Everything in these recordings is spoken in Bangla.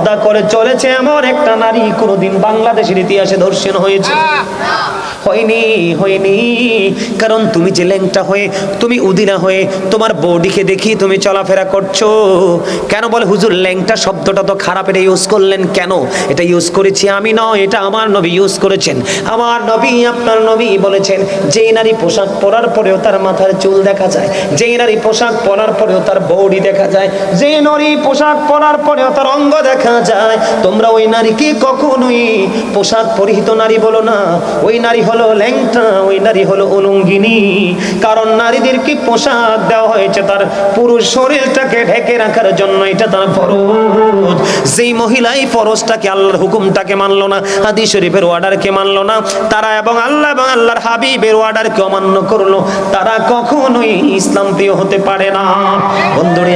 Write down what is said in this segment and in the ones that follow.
পর্দা করে চলেছে এমন একটা নারী কোনোদিন বাংলাদেশের ইতিহাসে ধর্ষণ হয়েছে? হয়নি, হয়নি। কারণ তুমি যে ল্যাংটা হয়ে, তুমি উদিনা হয়ে, তোমার বডিকে দেখি তুমি চলাফেরা করছো কেন? বলে হুজুর ল্যাংটা শব্দটা তো খারাপ, এটা ইউজ করলেন কেন? এটা ইউজ করেছি আমি নয়, এটা আমার নবী ইউজ করেছেন। আমার নবী, আপনার নবী বলেছেন, যেই নারী পোশাক পরার পরেও তার মাথার চুল দেখা যায়, যেই নারী পোশাক পরার পরেও তার বডি দেখা যায়, যে নারী পোশাক পরার পরেও তার অঙ্গ দেখা যায়, তোমরা ওই নারীকে কখনোই পোশাক পরিহিত নারী বলো না। ওই নারী হলো ল্যাংটা, ওই নারী হলো উলঙ্গিনী। কারণ নারীদেরকে পোশাক দেওয়া হয়েছে তার পুরো শরীরটাকে ঢেকে রাখার জন্য, এটা তার ফরজ। যেই মহিলা এই ফরজটাকে, আল্লাহর হুকুমটাকে মানলো না, হাদিস শরীফের অর্ডারকে মানলো না, তারা এবং আল্লাহ এবং আল্লাহর হাবিবের অর্ডারকে অমান্য করলো, তারা কখনোই ইসলাম প্রিয় হতে পারে না। বন্ধুরে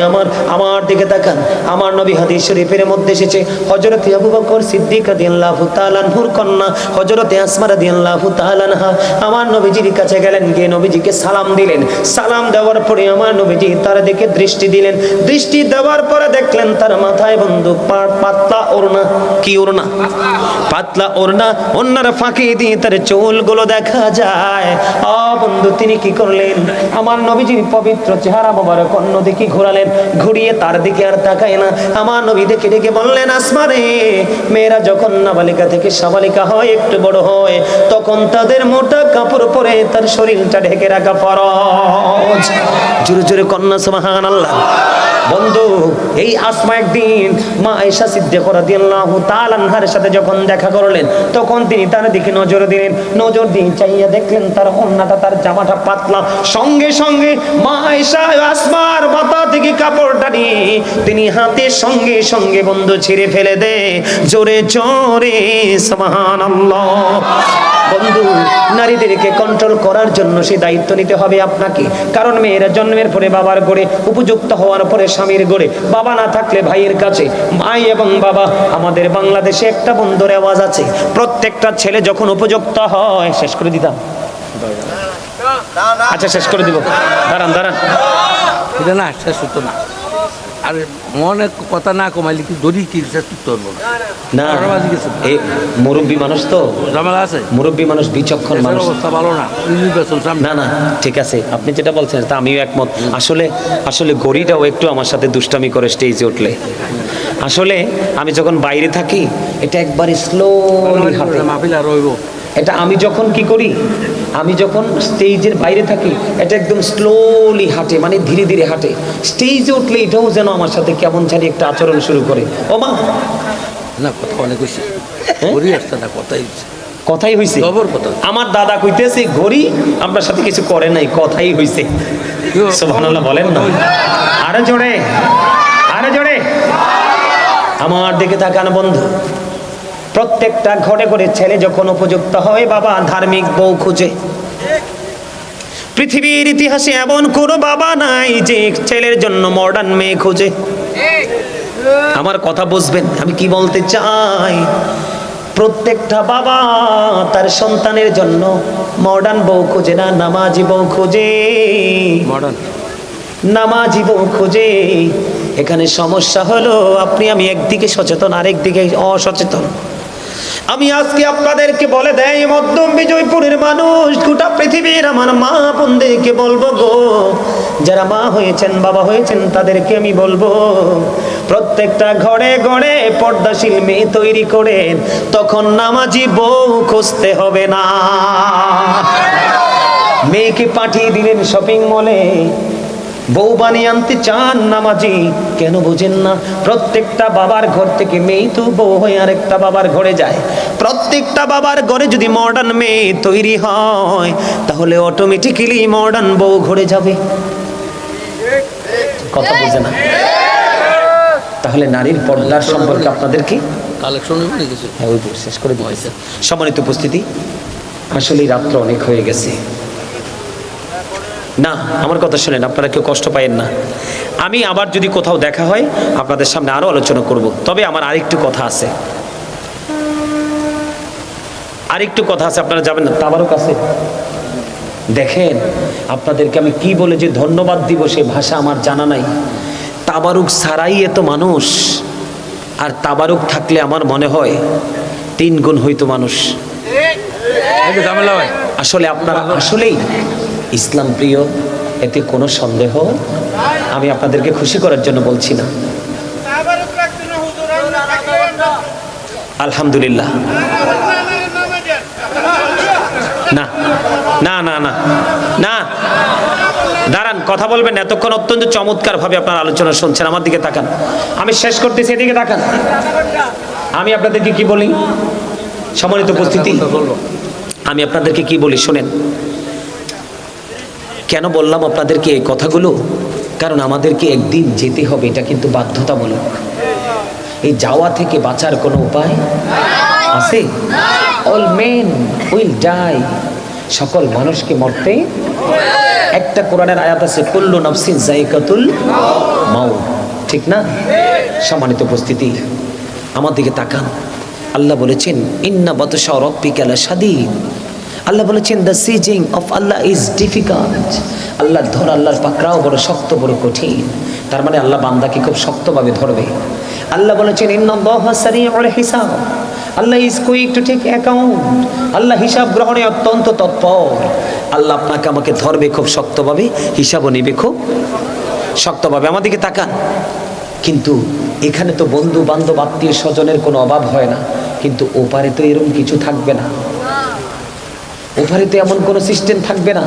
আমার দিকে তাকান। আমার নবী হাদিস শরীফের মধ্যে এসেছে, হযরত আবু বকর সিদ্দিক রাদিয়াল্লাহু তাআলা আনহুর কন্যা হযরত আসমা রাদিয়াল্লাহু তাআলা আনহা আমার নবীজির কাছে গেলেন, গিয়ে নবীজিকে সালাম দিলেন। সালাম দেওয়ার পরে আমার নবীজি তার দিকে দৃষ্টি দিলেন। দৃষ্টি দেওয়ার পরে দেখলেন তার মাথায় বন্ধু পাতলা ওড়না। কি ওড়না? পাতলা ওড়না। ওড়নার ফাঁকি দিয়ে তার চুলগুলো দেখা যায়। বন্ধু তিনি কি করলেন? আমার নবীজির পবিত্র চেহারা মোবারক অন্যদিকে ঘোরালেন, ঘুরিয়ে তার দিকে আর তাকায় না। আমার নবী দেখে ডেকে বললেন, আসমা রে, মেয়েরা যখন নাবালিকা থেকে সাবালিকা হয়, একটু বড় হয়, তখন তাদের মোটা কাপড় পরে তার শরীরটা ঢেকে রাখা ফরজ। জোরে জোরে কন্যা সুবহানাল্লাহ। বন্ধু এই আসমা একদিন মা আয়েশা সিদ্দিকা রাদিয়াল্লাহু তাআলা আনহার সাথে যখন দেখা করলেন, তখন তিনি তার দিকে নজর দিলেন। নজর দিয়ে চাইয়া দেখলেন তার ওড়নাটা, তার জামাটা পাতলা। সঙ্গে সঙ্গে মা আয়েশা আসমার মাথা থেকে কাপড়টা নিয়ে তিনি হাতের সঙ্গে সঙ্গে বন্ধু ছিঁড়ে ফেলে দে। জোরে জোরে সুবহানাল্লাহ। বন্ধু নারীদেরকে কন্ট্রোল করার জন্য সে দায়িত্ব নিতে হবে আপনাকে। কারণ মেয়েরা জন্মের পরে বাবার ঘরে, উপযুক্ত হওয়ার পরে স্বামীর ঘরে, বাবা না থাকলে ভাইয়ের কাছে, ভাই এবং বাবা। আমাদের বাংলাদেশে একটা বন্ধুর আওয়াজ আছে, প্রত্যেকটা ছেলে যখন উপযুক্ত হয়, শেষ করে দিতাম, আচ্ছা শেষ করে দিব, দাঁড়ান দাঁড়ান, এটা না শেষ হতো না। আর মনে কথা না কমাইলে কি দড়ি কি শেষ করতে পারবো না। এই মুরব্বী মানুষ তো, ঝামেলা আছে, মুরব্বী মানুষ, বিচক্ষণ মানুষ, অবস্থা ভালো না। না না ঠিক আছে, আপনি যেটা বলছেন তা আমিও একমত। আসলে আসলে গড়িটাও একটু আমার সাথে দুষ্টামি করে স্টেজে উঠলে। আসলে আমি যখন বাইরে থাকি এটা একবারে স্লোলি হাঁটে, মাহফিল আর রইব। এটা আমি যখন কি করি, আমি যখন স্টেজের বাইরে থাকি এটা একদম স্লোলি হাঁটে, মানে ধীরে ধীরে হাঁটে। স্টেজে উঠলে এটাও যেন আমার সাথে কেমন জানি একটা আচরণ শুরু করে। ও মা না, কথা অনেক হয়েছে, আসতে না কথাই কথাই হয়েছে। আমার দাদা কইতেছে ঘড়ি আপনার সাথে কিছু করে নাই, কথাই হয়েছে। সুবহানাল্লাহ বলেন না, আরে জোরে, আরে জোরে। আমার দিকে তাকান বন্ধু, প্রত্যেকটা ঘরে ঘরে ছেলে যখন উপযুক্ত হয়, বাবা ধার্মিক বউ খুঁজে। পৃথিবীর ইতিহাসে এমন কোনো বাবা নাই যে ছেলের জন্য মডার্ন মেয়ে খুঁজে। আমার কথা বুঝবেন আমি কি বলতে চাই। প্রত্যেকটা বাবা তার সন্তানের জন্য মডার্ন বউ খুঁজে না, নামাজি বউ খুঁজে, নামাজি বউ খুঁজে। এখানে সমস্যা হলো আপনি আমি একদিকে সচেতন, আরেকদিকে অসচেতন। আমি আজকে আপনাদেরকে বলে দেই, মধ্যম বিজয়পুরের মানুষ, গোটা পৃথিবীর আমার মা বোনদেরকে বলবো গো, যারা মা হয়েছেন, বাবা হয়েছেন, তাদেরকে আমি বলবো, প্রত্যেকটা ঘরে ঘরে পর্দাশীল মেয়ে তৈরি করেন, তখন নামাজি বউ খুঁজতে হবে না। মেয়েকে পাঠিয়ে দিলেন শপিং মলে, বউ বানিয়ে আনতে চান নামাজি, কেন বুঝেন না? প্রত্যেকটা বাবার ঘর থেকে মেয়ে তো বউ হয়ে আরেকটা বাবার ঘরে যায়। প্রত্যেকটা বাবার ঘরে যদি মডার্ন মেয়ে তৈরি হয়, তাহলে অটোমেটিক্যালি মডার্ন বউ ঘরে যাবে। কথা বুঝে না? তাহলে নারীর পর্দার সম্পর্কে আপনাদের কি কালেকশন শেষ করে দিয়েছে। সম্মানিত উপস্থিতি, আসলে রাত্র অনেক হয়ে গেছে। না, আমার কথা শুনেন, আপনারা কেউ কষ্ট পায়েন না। আমি আবার যদি কোথাও দেখা হয় আপনাদের সামনে আরো আলোচনা করব। তবে আমার আরেকটু কথা আছে, আরেকটু কথা আছে, আপনারা যাবেন না? তাবারুক আছে, দেখেন আপনাদেরকে আমি কি বলে যে ধন্যবাদ দিব সে ভাষা আমার জানা নাই। তাবারুক ছাড়াই এত মানুষ, আর তাবারুক থাকলে আমার মনে হয় 3 গুণ হইতো মানুষ। এটা ঝামেলা হয়। আসলে আপনারা আসলেই ইসলাম প্রিয়, এতে কোনো সন্দেহ, আমি আপনাদেরকে খুশি করার জন্য বলছি না। আলহামদুলিল্লাহ। না না না না না, দাঁড়ান, কথা বলবেন না এতক্ষণ। অত্যন্ত চমৎকার ভাবে আপনার আলোচনা শুনছেন। আমার দিকে তাকান, আমি শেষ করতেছি, এদিকে তাকান। আমি আপনাদেরকে কি বলি, সম্মানিত উপস্থিতি, আমি আপনাদেরকে কি বলি শোনেন। কেন বললাম আপনাদেরকে এই কথাগুলো? কারণ আমাদেরকে একদিন যেতে হবে, এটা কিন্তু বাধ্যতামূলক। এই যাওয়া থেকে বাঁচার কোনো উপায় আছে? অল মেন উইল ডাই, সকল মানুষকে মরতে। একটা কোরআনের আয়াত আছে, কুল্লু নাফসিন যায়িকাতুল মাউত, ঠিক না? সম্মানিত উপস্থিতি, আমার দিকে তাকান। আল্লাহ বলেছেন ইন্না বাতশা রাব্বিকা লাশাদীদ। আল্লাহ বলেছেন the seizing of Allah is difficult. আল্লাহর ধরা, আল্লাহর পাকড়াও বড় শক্ত, বড় কঠিন। তার মানে আল্লাহ বান্দাকে খুব শক্তভাবে ধরবে। আল্লাহ বলেছেন ইন্নাল্লাহা সারিউল হিসাব, Allah is quick to take account. আল্লাহ হিসাব গ্রহণে অত্যন্ত তৎপর। আল্লাহ আপনাকে আমাকে ধরবে খুব শক্তভাবে, হিসাবও নিবে খুব শক্তভাবে। আমার দিকে তাকান। কিন্তু এখানে তো বন্ধু বান্ধব আত্মীয় স্বজনের কোনো অভাব হয় না, কিন্তু ওপারে তো এরকম কিছু থাকবে না। ওপারে তো এমন কোনো সিস্টেম থাকবে না।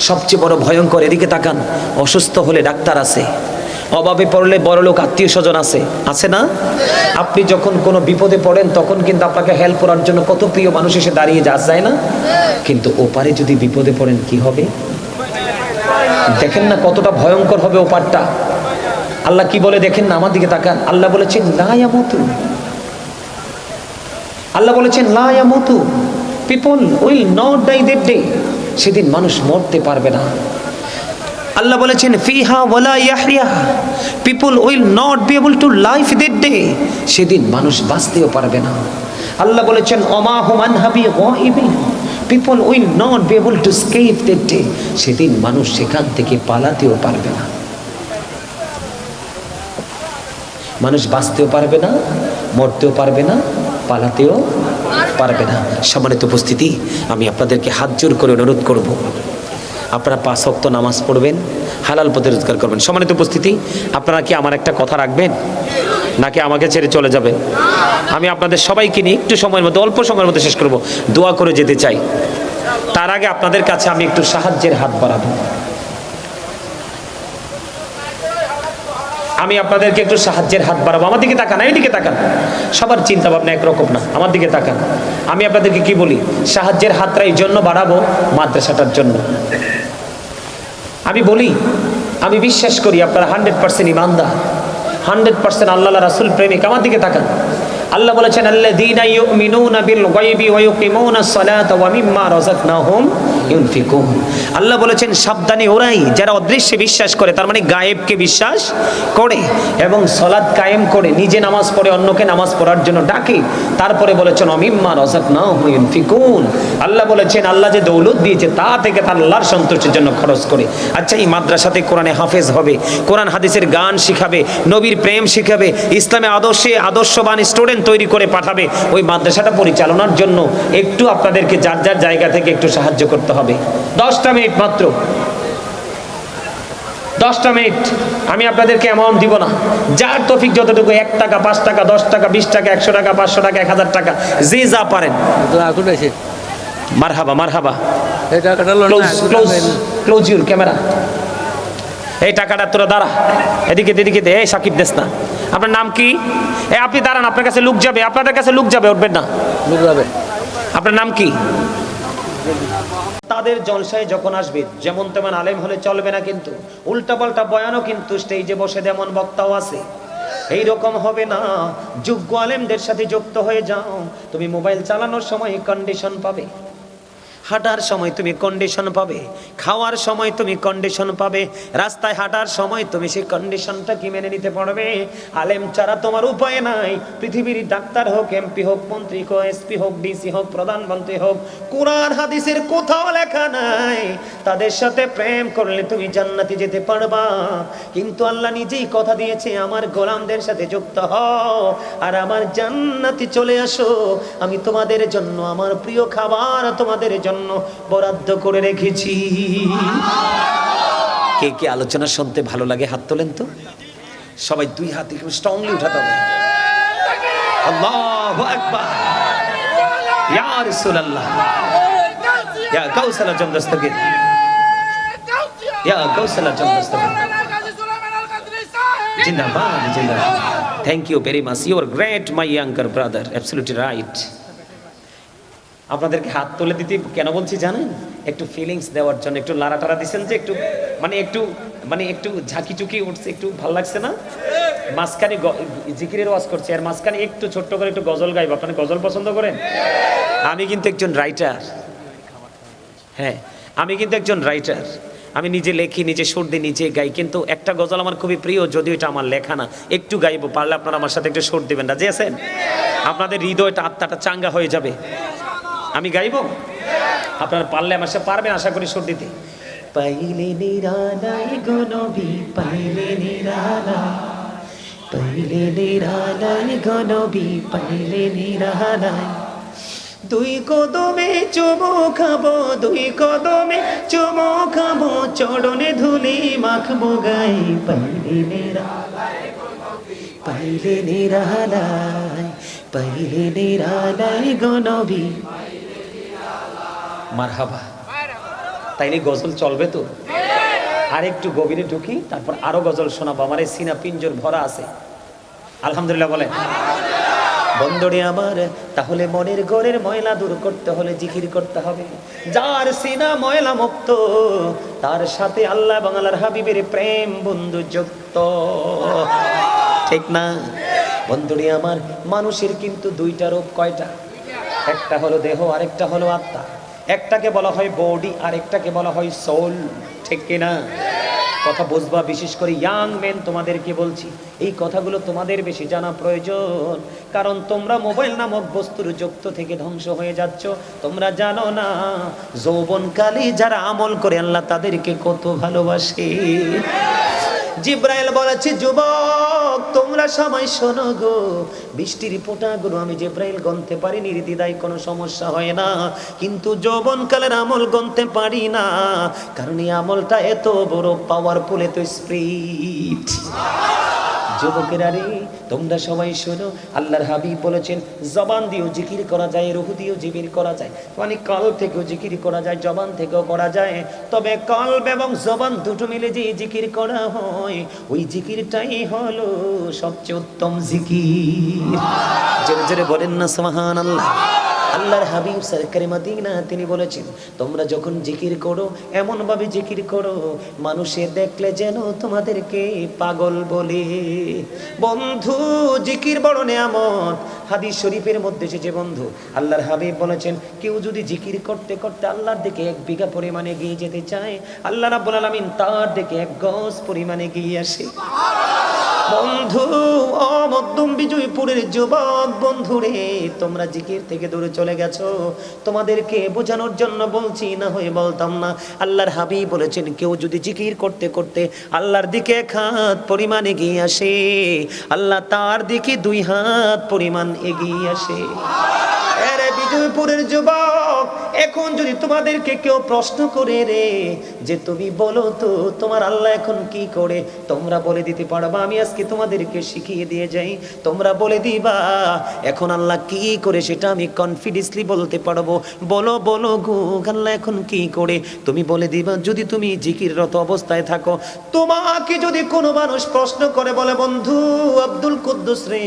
সবচেয়ে বড় ভয়ঙ্কর, এদিকে তাকান, অসুস্থ হলে ডাক্তার আছে, অভাবে পড়লে বড়লোক আত্মীয় স্বজন আছে, আছে না? আপনি যখন কোনো বিপদে পড়েন তখন কিন্তু আপনাকে হেল্প করার জন্য কত প্রিয় মানুষ এসে দাঁড়িয়ে যায় না? কিন্তু ওপারে যদি বিপদে পড়েন কি হবে দেখেন না, কতটা ভয়ঙ্কর হবে ওপারটা। আল্লাহ কি বলে দেখেন না, আমার দিকে তাকান। আল্লাহ বলেছেন লা ইয়ামুতু, আল্লাহ বলেছেন লা ইয়ামুতু, people will not die that day, সেদিন মানুষ মরতে পারবে না। আল্লাহ বলেছেন ফিহা ওয়ালা ইয়াহইয়া, people will not be able to live that day, সেদিন মানুষ বাঁচতেও পারবে না। আল্লাহ বলেছেন ওমা হুম আনহাবি গায়িবিন, people will not be able to escape that day, সেদিন মানুষ সেখান থেকে পালাতেও পারবে না। মানুষ বাঁচতেও পারবে না, মরতেও পারবে না, পালাতেও পারবে না। সম্মানিত উপস্থিতি, আমি আপনাদেরকে হাত জোর করে অনুরোধ করব, আপনারা 5 ওয়াক্ত নামাজ পড়বেন, হালাল পথে রোজগার করবেন। সম্মানিত উপস্থিতি, আপনারা কি আমার একটা কথা রাখবেন নাকি আমাকে ছেড়ে চলে যাবেন? আমি আপনাদের সবাইকে নিয়ে একটু সময়ের মধ্যে, অল্প সময়ের মধ্যে শেষ করব, দোয়া করে যেতে চাই। তার আগে আপনাদের কাছে আমি একটু সাহায্যের হাত বাড়াবো। আমি আপনাদেরকে একটু সাহায্যের হাত বাড়াবো। আমার দিকে তাকান, এইদিকে তাকান। সবার চিন্তা ভাবনা একরকম না, আমার দিকে তাকান। আমি আপনাদেরকে কি বলি, সাহায্যের হাতটা এই জন্য বাড়াবো, মাদ্রাসাটার জন্য। আমি বলি, আমি বিশ্বাস করি আপনারা 100% ইমানদার, 100% আল্লাহ রাসূল প্রেমিক। আমার দিকে তাকান। আল্লাহ বলেছেন আল্লাযীনা ইউমিনুনা বিল গায়বি ওয়া ইউকিমুনাস সালাতা ওয়া মিম্মা রাযাকনাহুম ইউনফিকুন। আল্লাহ বলেছেন সাবধানী ওরাই যারা অদৃশ্যে বিশ্বাস করে, তার মানে গায়েবকে বিশ্বাস করে এবং সালাত কায়েম করে, নিজে নামাজ পড়ে অন্যকে নামাজ পড়ার জন্য ডাকে। তারপরে বলেছেন ওয়া মিম্মা রাযাকনাহুম ইউনফিকুন। আল্লাহ বলেছেন আল্লাহ যে দৌলত দিয়েছে তা থেকে তার আল্লাহর সন্তুষ্টির জন্য খরচ করে। আচ্ছা, এই মাদ্রাসাতে কোরআনে হাফেজ হবে, কোরআন হাদিসের গান শিখাবে, নবীর প্রেম শিখাবে, ইসলামে আদর্শবান স্টুডেন্ট তৈরি করে পাঠাবে। ওই মাদ্রাসাটা পরিচালনার জন্য একটু আপনাদেরকে যার যার জায়গা থেকে একটু সাহায্য করতে হবে। 10টা মিনিট মাত্র, 10টা মিনিট। আমি আপনাদেরকে অ্যামাউন্ট দিব না, যার তৌফিক যতটুকু, 1 টাকা, 5 টাকা, 10 টাকা, 20 টাকা, 100 টাকা, 500 টাকা, 1000 টাকা, যে যা পারেন। মারহাবা মারহাবা। Close your camera. এই টাকাটা তোরা দাঁড়া, এদিকে এদিকে দে। এই সাকিব দেস না। আপনার নাম কি? আপনি দাঁড়ান, আপনার কাছে লোক যাবে, আপনাদের কাছে লোক যাবে, উঠবেন না, লোক যাবে। আপনার নাম কি? তাদের জলসায় যখন আসবে যেমন তেমন আলেম হলে চলবে না, কিন্তু উল্টাপাল্টা বয়ানও কিন্তু স্টেজে বসে যেমন বক্তাও আছে, এই রকম হবে না। যোগ্য আলেমদের সাথে যুক্ত হয়ে যাও। তুমি মোবাইল চালানোর সময় কন্ডিশন পাবে, হাঁটার সময় তুমি কন্ডিশন পাবে, খাওয়ার সময় তুমি কন্ডিশন পাবে, রাস্তায় হাঁটার সময় তুমি সেই কন্ডিশনটা কি মেনে নিতে পারবে? আলেম ছাড়া তোমার উপায় নাই। পৃথিবীর ডাক্তার হোক, এমপি হোক, মন্ত্রী হোক, এসপি হোক, ডিসি হোক, প্রধানমন্ত্রী হোক, কোরআন হাদিসের কোথাও লেখা নাই তাদের সাথে প্রেম করলে তুমি জান্নাতে যেতে পারবা। কিন্তু আল্লাহ নিজেই কথা দিয়েছে, আমার গোলামদের সাথে যুক্ত হও আর আমার জান্নাতে চলে আসো। আমি তোমাদের জন্য আমার প্রিয় খাবার তোমাদের জন্য বরাদ্দ করে রেখেছি। কে কে আলোচনা শুনতে ভালো লাগে হাত তোলেন তো। সবাই দুই হাত একটু স্ট্রংলি উঠাতে হবে। আল্লাহু আকবার, ইয়া রাসূলুল্লাহ, ইয়া কাউসালা জমদস্তগীর, ইয়া কাউসালা জমদস্তগীর, জিন্দাবাদ জিন্দাবাদ। Thank you very much, you are great my younger brother, absolutely right. আপনাদেরকে হাত তুলে দিতে কেন বলছি জানেন? একটু ফিলিংস দেওয়ার জন্য। একটু লাড়াটারা দিচ্ছেন যে একটু একটু ঝাঁকি চুকি উঠছে, একটু ভালো লাগছে না? মাঝখানে জিকিরের ওয়াজ করছে আর মাঝখানে একটু ছোট্ট করে একটু গজল গাইব। আপনারা গজল পছন্দ করেন? আমি কিন্তু একজন রাইটার। হ্যাঁ, আমি কিন্তু একজন রাইটার। আমি নিজে লেখি, নিজে সুর দিই, নিজে গাই। কিন্তু একটা গজল আমার খুবই প্রিয়, যদিও এটা আমার লেখা না। একটু গাইবো, পারলে আপনারা আমার সাথে একটু সুর দিবেন, রাজি আছেন? আপনাদের হৃদয়টা, আত্মাটা চাঙ্গা হয়ে যাবে। আমি গাইবো, আপনারা পারলে আমার সাথে পারবেন আশা করি সুর দিতে। পাইলে নিরালাই গো নবী, পাইলে নিরালাই, পাইলে নিরালাই গো নবী, পাইলে নিরালাই। দুই কদমে চুমু খাবো, দুই কদমে চুমু খাবো, চরণে ধুলি মাখবো গাই। পাইলে নিরালাই, পাইলে নিরালাই, পাইলে নিরালাই গো নবী। মারহাবা। তাইলে গজল চলবে তো? আর একটু গভীরে ঢুকি, তারপর আরো গজল শোনাবো। আমার এই সিনা পিঞ্জর ভরা আছে। আলহামদুলিল্লাহ বলেন। বন্ধুরে আমার, তাহলে মনের ঘরের ময়লা দূর করতে হলে জিকির করতে হবে। যার সিনা ময়লা মুক্ত, তার সাথে আল্লাহ এবং আল্লাহর হাবিবের প্রেম বন্ধু যুক্ত, ঠিক না? বন্ধুরে আমার, মানুষের কিন্তু দুইটা রূপ। কয়টা? একটা হলো দেহ, আরেকটা হলো আত্মা। একটাকে বলা হয় বডি, আরেকটাকে বলা হয় সোল, ঠিক কিনা? কথা বুঝবা। বিশেষ করে ইয়াং মেন তোমাদেরকে বলছি, এই কথাগুলো তোমাদের বেশি জানা প্রয়োজন। কারণ তোমরা মোবাইল নামক বস্তুর যুক্ত থেকে ধ্বংস হয়ে যাচ্ছ। তোমরা জানো না যৌবনকালে যারা আমল করে আল্লাহ তাদেরকে কত ভালোবাসে। জিব্রাইল বলেছে, যুবক তোমরা সবাই শোনো গো, বৃষ্টির ফোঁটাগুলো আমি জিব্রাইল গণতে পারি নির্দ্বিধায়, কোনো সমস্যা হয় না। কিন্তু যৌবনকালের আমল গণতে পারি না, কারণ এই আমলটা এত বড় পাওয়ারফুল, এত স্পিরিট। যুবকেরা রে, তোমরা সবাই শোনো, আল্লাহর হাবিব বলেছেন জবান দিয়েও জিকির করা যায়, রূহ দিয়েও জিকির করা যায়, মানে কলব থেকেও জিকির করা যায়, জবান থেকেও করা যায়। তবে কলব এবং জবান দুটো মিলে যে জিকির করা হয়, ওই জিকিরটাই হলো সবচেয়ে উত্তম জিকির। জোরে জোরে বলেন না সুবহানাল্লাহ। আল্লাহর হাবিব সরকারে মদিনা তিনি বলেছেন, তোমরা যখন জিকির করো এমন ভাবে জিকির করো মানুষে দেখলে যেন তোমাদেরকে পাগল বলে। বন্ধু, জিকির বড় নিয়ামত। হাদিস শরীফের মধ্যে এসেছে বন্ধু, আল্লাহর হাবিব বলেছেন, কেউ যদি জিকির করতে করতে আল্লাহর দিকে 1 বিঘা পরিমাণে এগিয়ে যেতে চায়, আল্লাহ রাব্বুল আলামিন তার দিকে 1 গজ পরিমাণে এগিয়ে আসে। বন্ধু, ও মধ্যম বিজয়পুরের যুবক বন্ধুরে, তোমরা জিকির থেকে দূরে চলে গেছো। তোমাদেরকে বোঝানোর জন্য বলছি, না হয়ে বলতাম না। আল্লাহর হাবিব বলেছেন, কেউ যদি জিকির করতে করতে আল্লাহর দিকে 1 হাত পরিমাণ এগিয়ে আসে, আল্লাহ তার দিকে 2 হাত পরিমাণ এগিয়ে আসে। আরে বিজয়পুরের যুবক, এখন যদি তোমাদেরকে কেউ প্রশ্ন করে রে যে তুমি বলো তো তোমার আল্লাহ এখন কি করে, তোমরা বলে দিতে পারবা? আমি আজকে তোমাদেরকে শিখিয়ে দিয়ে যাই, তোমরা বলে দিবা এখন আল্লাহ কি করে, সেটা আমি কনফিডেন্সলি বলতে পারবো। বলো বলো গো, আল্লাহ এখন কি করে তুমি বলে দিবা। যদি তুমি জিকিররত অবস্থায় থাকো, তোমাকে যদি কোনো মানুষ প্রশ্ন করে বলে, বন্ধু আব্দুল কুদ্দুস রে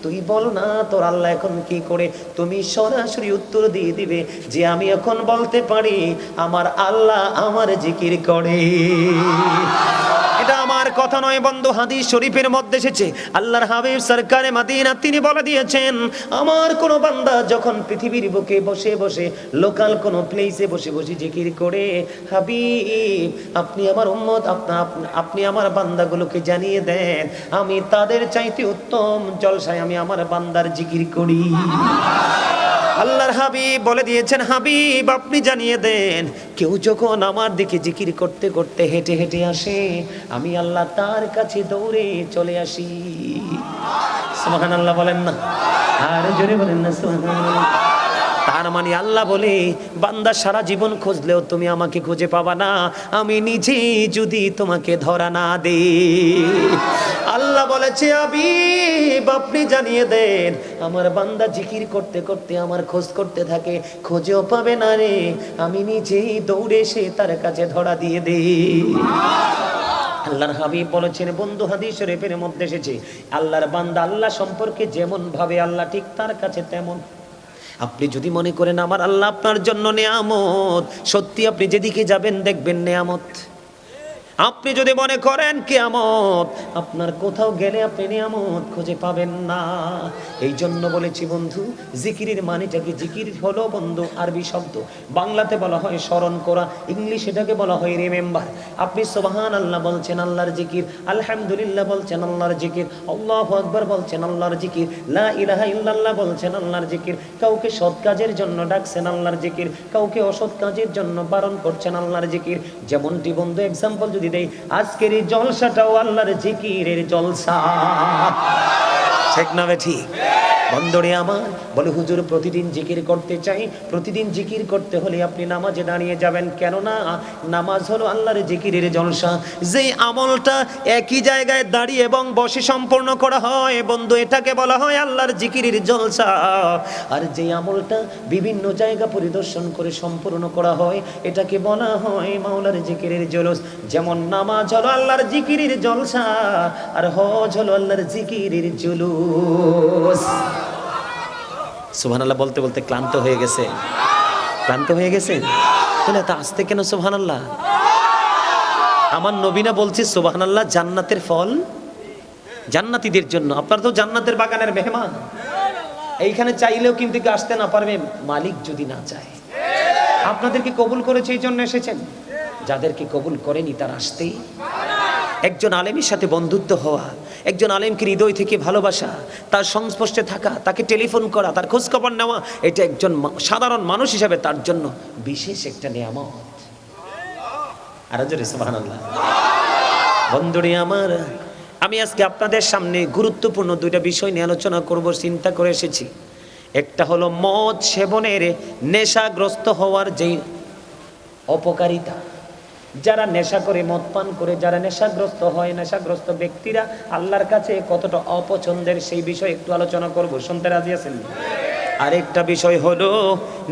তুই বল না তোর আল্লাহ এখন কি করে, তুমি সরাসরি উত্তর দিয়ে দিবে যে আমি এখন বলতে পারি আমার আল্লাহ আমার জিকির করে। এটা আমার কথা নয় বন্ধু, হাদিস শরীফের মধ্যে এসেছে। আল্লাহর হাবিব সরকারে মদিনা তিনি বলে দিয়েছেন, আমার কোন বান্দা যখন পৃথিবীর বুকে বসে বসে লোকাল কোন প্লেসে বসে বসে জিকির করে, হাবিব আপনি আমার উম্মত, আপনি আমার বান্দাগুলোকে জানিয়ে দেন আমি তাদের চাইতে উত্তম জলসায় আমি আমার বান্দার জিকির করি। আল্লাহর হাবিব বলে দিয়েছেন, হাবিব আপনি জানিয়ে দেন কেউ যখন আমার দিকে জিকির করতে করতে হেঁটে হেঁটে আসে, আমি আল্লাহ তার কাছে দৌড়ে চলে আসি। সুবহানাল্লাহ বলেন না, আর জোরে বলেন না সুবহানাল্লাহ। তার মানে আল্লাহ বলে, বান্দা সারা জীবন খুঁজলেও তুমি আমাকে খুঁজে পাবা না, আমি নিজে যদি তোমাকে ধরা না দে। আল্লাহ বলেছে, হাবিব আপনি জানিয়ে দেন আমার বান্দা জিকির করতে করতে আমার খোঁজ করতে থাকে, খোঁজেও পাবে না রে, আমি নিজেই দৌড়ে এসে তার কাছে ধরা দিয়ে দে। আল্লাহর হাবিব বলেছেন বন্ধু, হাদিস শরীফের মধ্যে এসেছে আল্লাহর বান্দা আল্লাহ সম্পর্কে যেমন ভাবে আল্লাহ ঠিক তার কাছে তেমন। আপনি যদি মনে করেন আমার আল্লাহ আপনার জন্য নেয়ামত, সত্যি আপনি যেদিকে যাবেন দেখবেন নেয়ামত। আপনি যদি মনে করেন কিয়ামত, আপনার কোথাও গেলে আপনি নিয়ামত খুঁজে পাবেন না। এই জন্য বলেছি বন্ধু, জিকিরের মানেটা কি? জিকির হলো বন্ধু আরবি শব্দ, বাংলাতে বলা হয় স্মরণ করা, ইংলিশ এটাকে বলা হয় রিমেম্বার। আপনি সুবহানাল্লাহ বলছেন আল্লাহর জিকির, আলহামদুলিল্লাহ বলছেন আল্লাহর জিকির, আল্লাহু আকবার বলছেন আল্লাহর জিকির, লা ইলাহা ইল্লাল্লাহ বলছেন আল্লাহর জিকির। কাউকে সৎ কাজের জন্য ডাকছেন আল্লাহর জিকির, কাউকে অসৎ কাজের জন্য বারণ করছেন আল্লাহর জিকির। যেমনটি বন্ধু এক্সাম্পল যদি দেই, আজকের এই জলসাটাও আল্লাহর জিকিরের জলসা, ঠিক না ঠিক? বন্ধুরে আমার বলে, হুজুর প্রতিদিন জিকির করতে চাই। প্রতিদিন জিকির করতে হলে আপনি নামাজে দাঁড়িয়ে যাবেন, কেননা নামাজ হলো আল্লাহর জিকিরের জলসা। যেই আমলটা একই জায়গায় দাঁড়িয়ে এবং বসে সম্পূর্ণ করা হয় বন্ধু, এটাকে বলা হয় আল্লাহর জিকিরের জলসা। আর যেই আমলটা বিভিন্ন জায়গা পরিদর্শন করে সম্পূর্ণ করা হয়, এটাকে বলা হয় মাওলার জিকিরের জলস। যেমন নামাজ হলো আল্লাহর জিকিরের জলসা, আর হজ হলো আল্লাহর জিকিরের জুলুস। সুবহানাল্লাহ বলতে বলতে ক্লান্ত হয়ে গেছে, ক্লান্ত হয়ে গেছে তাহলে তা আসতে কেন সুবহানাল্লাহ? আমার নবীনা বলছে সুবহানাল্লাহ জান্নাতের ফল জান্নাতীদের জন্য। আপনারা তো জান্নাতের বাগানের মেহমান, এইখানে চাইলেও কিন্তু আসতে না পারবে মালিক যদি না চায়। আপনাদেরকে কবুল করেছে এই জন্য এসেছেন, যাদেরকে কবুল করেনি তারা আসতেই। একজন আলেমের সাথে বন্ধুত্ব হওয়া, একজন আলেমকে হৃদয় থেকে ভালোবাসা, তার সংস্পর্শে থাকা, তাকে টেলিফোন করা, তার খোঁজখবর নেওয়া, এটা একজন সাধারণ মানুষ হিসাবে তার জন্য বিশেষ একটা নিয়ামত। আর জোরে সুবহানাল্লাহ। বন্ধুরে আমার, আমি আজকে আপনাদের সামনে গুরুত্বপূর্ণ দুইটা বিষয় নিয়ে আলোচনা করব, চিন্তা করে এসেছি। একটা হলো মদ সেবনের নেশাগ্রস্ত হওয়ার যেই অপকারিতা, যারা নেশা করে মদ পান করে যারা নেশাগ্রস্ত হয়, নেশাগ্রস্ত ব্যক্তিরা আল্লাহর কাছে কতটা অপছন্দের, সেই বিষয়ে একটু আলোচনা করব। শুনতে রাজি আছেন? আরেকটা বিষয় হলো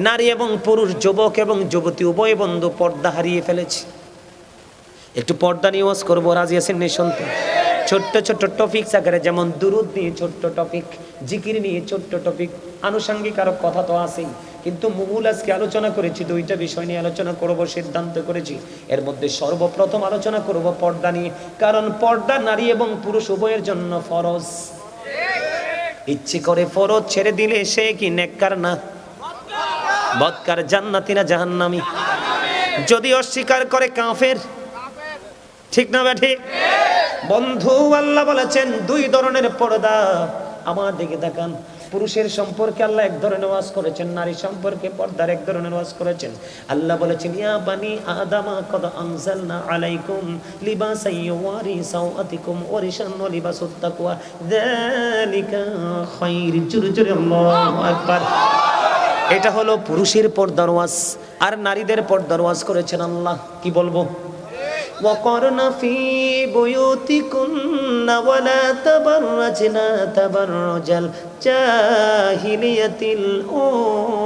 নারী এবং পুরুষ, যুবক এবং যুবতী উভয় বন্ধু পর্দা হারিয়ে ফেলেছে। একটু পর্দা নিয়ে ওয়াজ করবো, রাজি আছেন নি শুনতে? ছোট্ট ছোট্ট টপিক আকারে, যেমন দুরুদ নিয়ে ছোট্ট টপিক, জিকির নিয়ে ছোট্ট টপিক, আনুষঙ্গিক আরো কথা তো আছেই, কিন্তু মূল আজকে আলোচনা করেছি দুইটা বিষয় নিয়ে আলোচনা করব, সিদ্ধান্ত করেছি। এর মধ্যে সর্বপ্রথম আলোচনা করব পর্দা নিয়ে, কারণ পর্দা নারী এবং পুরুষ উভয়ের জন্য ফরজ। ইচ্ছে করে ফরজ ছেড়ে দিলে সে কি নেককার না বদকার, জান্নাতি না জাহান্নামী? যদি অস্বীকার করে কাফের, ঠিক না ঠিক? বন্ধু আল্লাহ বলেছেন দুই ধরনের পর্দা। আমার দিকে তাকান, পুরুষের সম্পর্কে আল্লাহ এক ধরনের ওয়াজ করেছেন, নারী সম্পর্কে পর্দার এক ধরনের ওয়াজ করেছেন। আল্লাহ বলেছেন, ইয়া বানি আদামা কদ আনজালনা আলাইকুম লিবাসান ইউয়ারি সাওআতিকুম ওয়া রিশান ওয়া লিবাসুত তাকওয়া যালিকা খায়র। জোরে জোরে আল্লাহু আকবার। এটা হলো পুরুষের পর্দার ওয়াজ, আর নারীদের পর্দার ওয়াজ করেছেন আল্লাহ। কি বলবো? وقرن في بيوتكن ولا تبرجن تبرج الجاهلية الأولى।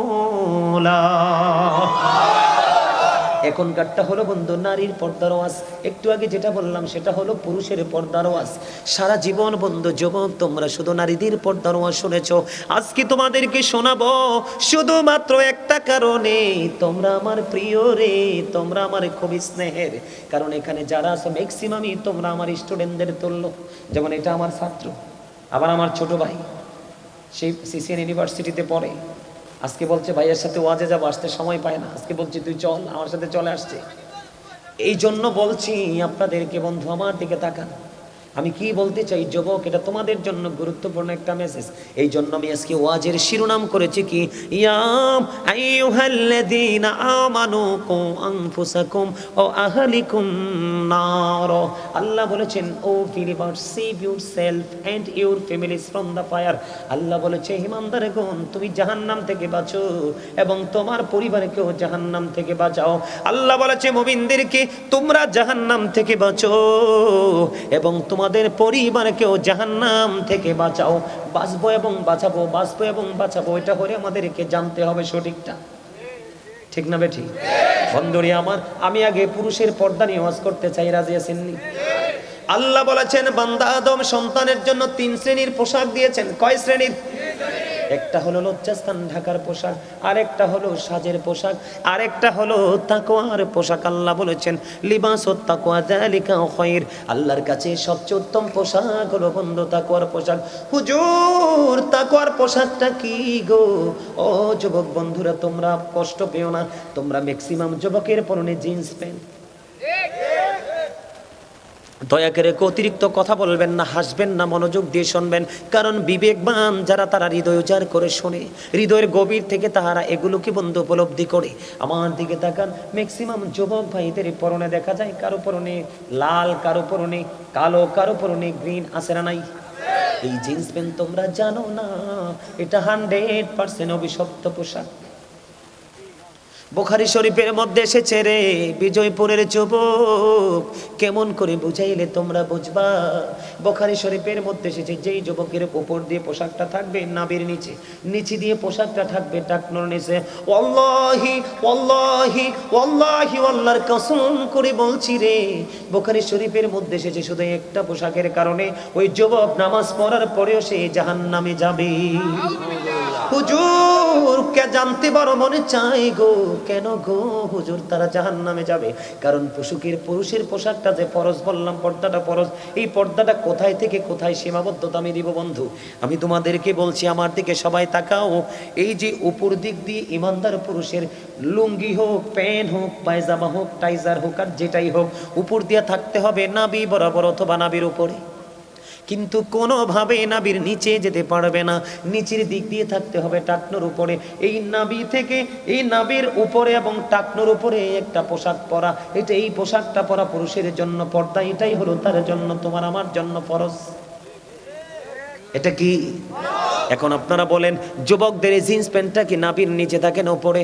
এখনকারটা হলো বন্ধু নারীর পর্দার ওয়াজ। একটু আগে যেটা বললাম সেটা হলো পুরুষের পর্দার ওয়াজ। সারা জীবন বন্ধু যুবক তোমরা শুধু নারীদের পর্দার ওয়াজ শুনেছো, আজকে তোমাদেরকে শোনাবো শুধুমাত্র একটা কারণে, তোমরা আমার প্রিয় রে, তোমরা আমার খুবই স্নেহের। কারণ এখানে যারা আছো ম্যাক্সিমামই তোমরা আমার স্টুডেন্টদের তুল্য। যেমন এটা আমার ছাত্র, আবার আমার ছোট ভাই, সেই সিসিএন ইউনিভার্সিটিতে পড়ে। আজকে বলছে ভাইয়ের সাথে ওয়াজে যাবো, আসতে সময় পায় না, আজকে বলছি তুই চল, আমার সাথে চলে আসছে। এই জন্য বলছি আপনাদেরকে বন্ধু আমার দিকে তাকান। আমি কি বলতে চাই যুবক, এটা তোমাদের জন্য গুরুত্বপূর্ণ একটা মেসেজ। এই জন্য আমি আজকে ওয়াজের শিরোনাম করেছি কি, ইয়াম আইয়ুহাল্লাযীনা আমানু কু আনফুসাকুম ও আহলিকুম নার। আল্লাহ বলেছেন O believer save yourself and your families from the fire. আল্লাহ বলেছে ঈমানদারগণ তুমি জাহান্নাম থেকে বাঁচো এবং তোমার পরিবারকেও জাহান্নাম থেকে বাঁচাও। আল্লাহ বলেছে মুমিনদেরকে তোমরা জাহান্নাম থেকে বাঁচো এবং তোমাদের পরিবারকেও জাহান্নাম থেকে বাঁচাও। বাঁচবো এবং বাঁচাবো, বাঁচবো এবং বাঁচাবো, এটা করে আমাদেরকে জানতে হবে সঠিকটা, ঠিক না বেঠি? বন্ধুরে আমার, আমি আগে পুরুষের পর্দা নিয়ে ওয়াজ করতে চাই, রাজি আছেননি? আল্লাহ বলেছেন বান্দা আদম সন্তানের জন্য 3 শ্রেণীর পোশাক দিয়েছেন। কয় শ্রেণীর? একটা হলো লজ্জাস্থান ঢাকার পোশাক, আরেকটা হলো সাজের পোশাক, আরেকটা হলো তাকওয়ার পোশাক। আল্লাহ বলেছেন লিবাসুত তাকওয়া যালিকা খায়র। আল্লাহর কাছে সবচেয়ে উত্তম পোশাক হলো বন্ধু তাকওয়ার পোশাক। হুজুর তাকওয়ার পোশাকটা কি গো? ও যুবক বন্ধুরা তোমরা কষ্ট পেও না, তোমরা ম্যাক্সিমাম যুবকের পরনে জিন্স প্যান্ট। দয়া করে অতিরিক্ত কথা বলবেন না, হাসবেন না, মনোযোগ দিয়ে শুনবেন। কারণ বিবেকবান যারা তারা হৃদয় উজাড় করে শোনে, হৃদয়ের গভীর থেকে তাহারা এগুলোকে বন্ধু উপলব্ধি করে। আমার দিকে তাকান, ম্যাক্সিমাম যুবক ভাইদের পরনে দেখা যায় কারো পরনে লাল, কারো পরনে কালো, কারো পরনে গ্রিন, আছে না নাই? এই জিন্স প্যান্ট তোমরা জানো না, এটা 100% অভিশপ্ত পোশাক। বুখারী শরীফের মধ্যে এসেছে রে বিজয়পুরের যুবক, কেমন করে বুঝাইলে তোমরা বুঝবা। বুখারী শরীফের মধ্যে এসেছে যেই যুবকের উপর দিয়ে পোশাকটা থাকবে নাভির নিচে, নিচে দিয়ে পোশাকটা থাকবে টাকনোর নিচে, ওয়াল্লাহি ওয়াল্লাহি ওয়াল্লাহি আল্লাহর কসম করে বলছি রে, বুখারী শরীফের মধ্যে এসেছে শুধু একটা পোশাকের কারণে ওই যুবক নামাজ পড়ার পরেও সে জাহান্নামে যাবে। হুজুর কে জানতে বড় মনে চাই গো, কেন গো হুজুর তারা জাহান্নামে যাবে? কারণ পুরুষের পোশাকটা যে ফরজ বললাম, পর্দাটা ফরজ, এই পর্দাটা কোথায় থেকে কোথায় সীমাবদ্ধতা আমি দিব বন্ধু? আমি তোমাদেরকে বলছি, আমার দিকে সবাই তাকাও। এই যে উপর দিক দিয়ে ইমানদার পুরুষের লুঙ্গি হোক, প্যান্ট হোক, পায়জামা হোক, টাইজার হোক, আর যেটাই হোক, উপর দিয়ে থাকতে হবে নাভি বরাবর অথবা নাভির উপরে, কিন্তু কোনোভাবে নাভির নিচে যেতে পারবে না, নিচের দিক দিয়ে থাকতে হবে টাকনোর উপরে। এই নাভি থেকে এই নাভির উপরে এবং টাকনোর উপরে একটা পোশাক পরা, এটা এই পোশাকটা পরা পুরুষের জন্য পর্দা, এটাই হলো তার জন্য, তোমার আমার জন্য ফরজ। এটা কি? এখন আপনারা বলেন যুবকদের এই জিন্স প্যান্টটা কি নাভির নিচে থাকে না উপরে?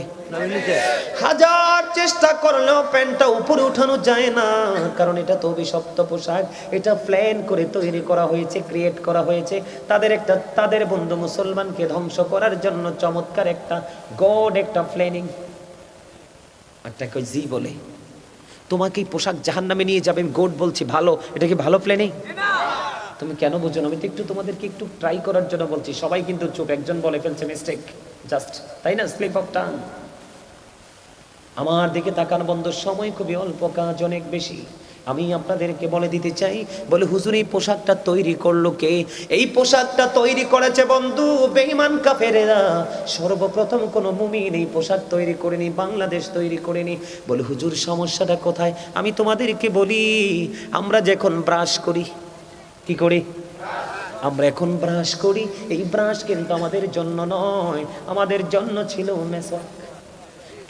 হাজার চেষ্টা করলেও প্যান্টটা উপরে উঠানো যায় না, কারণ এটা তো অভিশপ্ত পোশাক, এটা প্ল্যান করে তৈরি করা হয়েছে, ক্রিয়েট করা হয়েছে তাদের বন্ধু মুসলমানকে ধ্বংস করার জন্য। চমৎকার একটা গড, একটা প্ল্যানিং। একটা কই জি বলে তোমাকে এই পোশাক জাহান্নামে নিয়ে যাবে, আমি গড বলছি ভালো, এটা কি ভালো প্ল্যানিং? তুমি কেন বুঝো না? আমি তো একটু তোমাদেরকে একটু ট্রাই করার জন্য বলছি। সবাই কিন্তু চুপ, একজন বলে ফেলছে মিস্টেক, জাস্ট, তাই না? Slip of tongue. আমার দিকে তাকান বন্ধু, সময় খুবই অল্প, কাজ অনেক বেশি। আমি আপনাদেরকে বলে দিতে চাই, বলে হুজুর এই পোশাকটা তৈরি করলো কে? এই পোশাকটা তৈরি করেছে বন্ধু বেঈমান কাফেরেরা। সর্বপ্রথম কোনো মুমিন এই পোশাক তৈরি করেনি, বাংলাদেশ তৈরি করেনি। বলে হুজুর সমস্যাটা কোথায়? আমি তোমাদেরকে বলি, আমরা যখন ব্রাশ করি, কি করি? আমরা এখন ব্রাশ করি, এই ব্রাশ কিন্তু আমাদের জন্য নয়, আমাদের জন্য ছিল মেসওয়াক।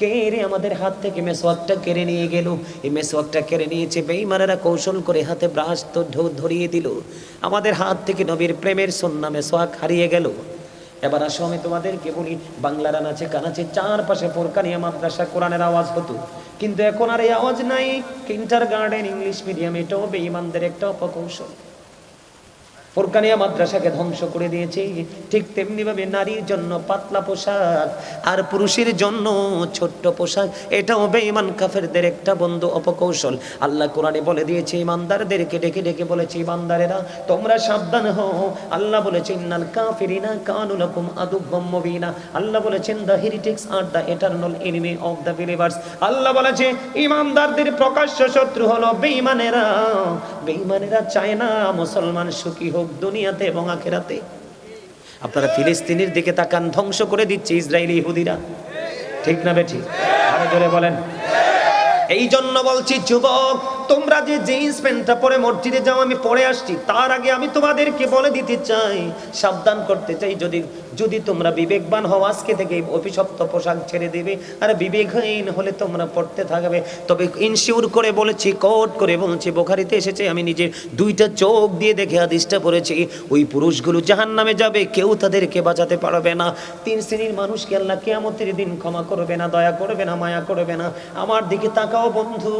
কে রে আমাদের হাত থেকে মেসওয়াকটা কেড়ে নিয়ে গেল? এই মেসওয়াকটা কেড়ে নিয়েছে বেঈমানেরা, কৌশল করে হাতে ব্রাশ তো ধরিয়ে দিল। আমাদের হাত থেকে নবীর প্রেমের সুন্নাহ মেসওয়াক হারিয়ে গেল। এবার আসো আমি তোমাদেরকে বলি, বাংলার আনাচে কানাচে চারপাশে ফোরকানিয়া মাদ্রাসা কোরআনের আওয়াজ হতো, কিন্তু এখন আর এই আওয়াজ নাই। কিন্ডারগার্টেন ইংলিশ মিডিয়াম, এটাও বেঈমানদের একটা অপকৌশল। ফুরকানিয়া মাদ্রাসাকে ধ্বংস করে দিয়েছে। ঠিক তেমনি ভাবে নারীর জন্য পাতলা পোশাক আর পুরুষের জন্য ছোট্ট পোশাক, এটাও বেঈমান কাফেরদের একটা বন্ধু অপকৌশল। আল্লাহ কোরআনে বলে দিয়েছে, ইমানদারদেরকে ডেকে ডেকে বলেছে, ইমানদারেরা তোমরা সাবধান হও। আল্লাহ বলেছেন, ইন্নাল কাফিরিনা কানু লাকুম আদুওয়াম মুবিনা। আল্লাহ বলেছেন, the heretics are the eternal enemy of the believers. আল্লাহ বলেছে, ইমানদারদের প্রকাশ্য শত্রু হলো বেঈমানেরা। বেঈমানেরা চায় না মুসলমান সুখী হোক দুনিয়াতে এবং আখিরাতে। আপনারা ফিলিস্তিনের দিকে তাকান, ধ্বংস করে দিচ্ছে ইসরায়েলি ইহুদিরা, ঠিক না বেঠিক? আরো জোরে বলেন। এই জন্য বলছি যুবক, তোমরা যে জিন্স প্যান্টটা পরে মসজিদে যাও, আমি পরে আসছি, তার আগে আমি তোমাদেরকে বলে দিতে চাই, সাবধান করতে চাই, যদি তোমরা বিবেকবান হও আজকে থেকে অভিশপ্ত পোশাক ছেড়ে দেবে, আর বিবেকহীন হলে তোমরা পড়তে থাকবে। তবে ইনশিওর করে বলেছি, কোট করে বলছি, বুখারীতে এসেছে, আমি নিজের দুইটা চোখ দিয়ে দেখে হাদিসটা পড়েছি, ওই পুরুষগুলো জাহান্নামে যাবে, কেউ তাদেরকে বাঁচাতে পারবে না। 3 শ্রেণীর মানুষকে আল্লাহ কিয়ামতের দিন ক্ষমা করবে না, দয়া করবে না, মায়া করবে না। আমার দিকে তাকাও বন্ধু।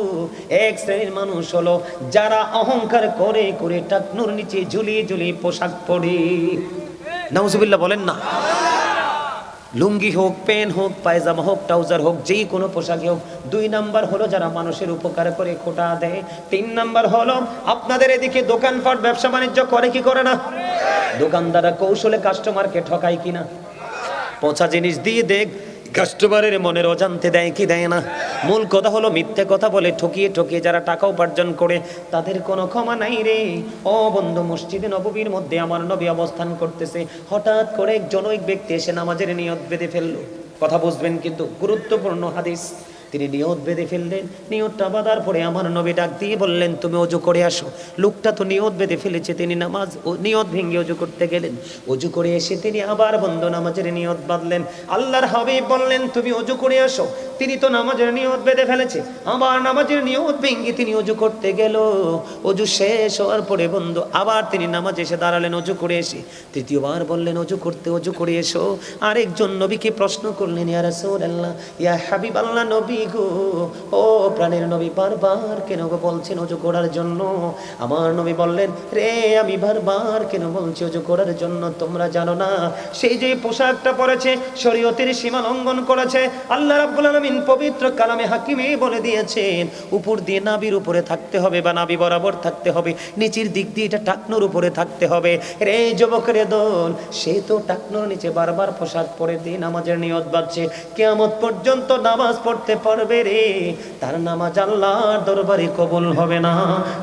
1 শ্রেণীর মানুষ হলো যারা অহংকার করে করে টাকনুর নিচে ঝুলিয়ে ঝুলিয়ে পোশাক পরে, নাউজুবিল্লাহ বলেন না, লুঙ্গি হোক, পেন হোক, পায়জামা হোক, ট্রাউজার হোক, যেই কোনো পোশাকই হোক। 2 নাম্বার হলো যারা মানুষের উপকার করে খোটা দেয়। 3 নাম্বার হলো আপনাদের এদিকে দোকানপাট ব্যবসা বাণিজ্য করে কি করে না? দোকানদাররা কৌশলে কাস্টমারকে ঠকায় কিনা? পচা জিনিস দিয়ে দেখ কাস্টমারের মনের অজান্তে দেয় কি দেয় না? মূল কথা হলো মিথ্যে কথা বলে ঠকিয়ে ঠকিয়ে যারা টাকা উপার্জন করে তাদের কোনো ক্ষমা নাই রে। ও বন্ধু, মসজিদে নববীর মধ্যে আমার নবী অবস্থান করতেছে, হঠাৎ করে এক জনৈক ব্যক্তি এসে নামাজের নিয়ত বেঁধে ফেললো। কথা বুঝবেন কিন্তু, গুরুত্বপূর্ণ হাদিস। তিনি নিয়ত বেঁধে ফেললেন, নিয়তটা বাঁধার পরে আমার নবী ডাক দিয়ে বললেন, তুমি ওযু করে আসো। লোকটা তো নিয়ত বেঁধে ফেলেছে, তিনি নামাজ নিয়ত ভেঙে ওযু করতে গেলেন। ওযু করে এসে তিনি আবার বন্ধ নামাজের নিয়ত বাঁধলেন। আল্লাহর হাবিব বললেন, তুমি ওযু করে আসো। তিনি তো নামাজের নিয়ত বেঁধে ফেলেছে, আবার নামাজের নিয়ত ভেঙে তিনি ওযু করতে গেল। ওযু শেষ হওয়ার পরে বন্ধু আবার তিনি নামাজে এসে দাঁড়ালেন, ওযু করে এসে তৃতীয়বার বললেন, ওযু করে এসো। আরেকজন নবীকে প্রশ্ন করলেন, ইয়া রাসূলুল্লাহ, ইয়া হাবিবাল্লাহ, নবী গো, ও প্রাণের নবী, বারবার কেন বলছেন ওযু করার জন্য? আমার নবী বললেন, রে আমি বারবার কেন বলছি ওযু করার জন্য? তোমরা জানো না সেই যে পোশাকটা পরেছে শরীয়তের সীমা লঙ্ঘন করেছে। আল্লাহ রাব্বুল আলামিন পবিত্র কালামে হাকিমে বলে দিয়েছেন, উপর দিয়ে নাভির উপরে থাকতে হবে বা নাভি বরাবর থাকতে হবে, নিচের দিক দিয়ে এটা টাকনুর উপরে থাকতে হবে। রে যুবকের দল, সে তো টাকনুর নিচে বারবার পোশাক পরে দিয়ে নামাজের নিয়ত বাঁধছে, কিয়ামত পর্যন্ত নামাজ পড়তে পারবে রে, তার নামাজ আল্লাহর দরবারে কবুল হবে না।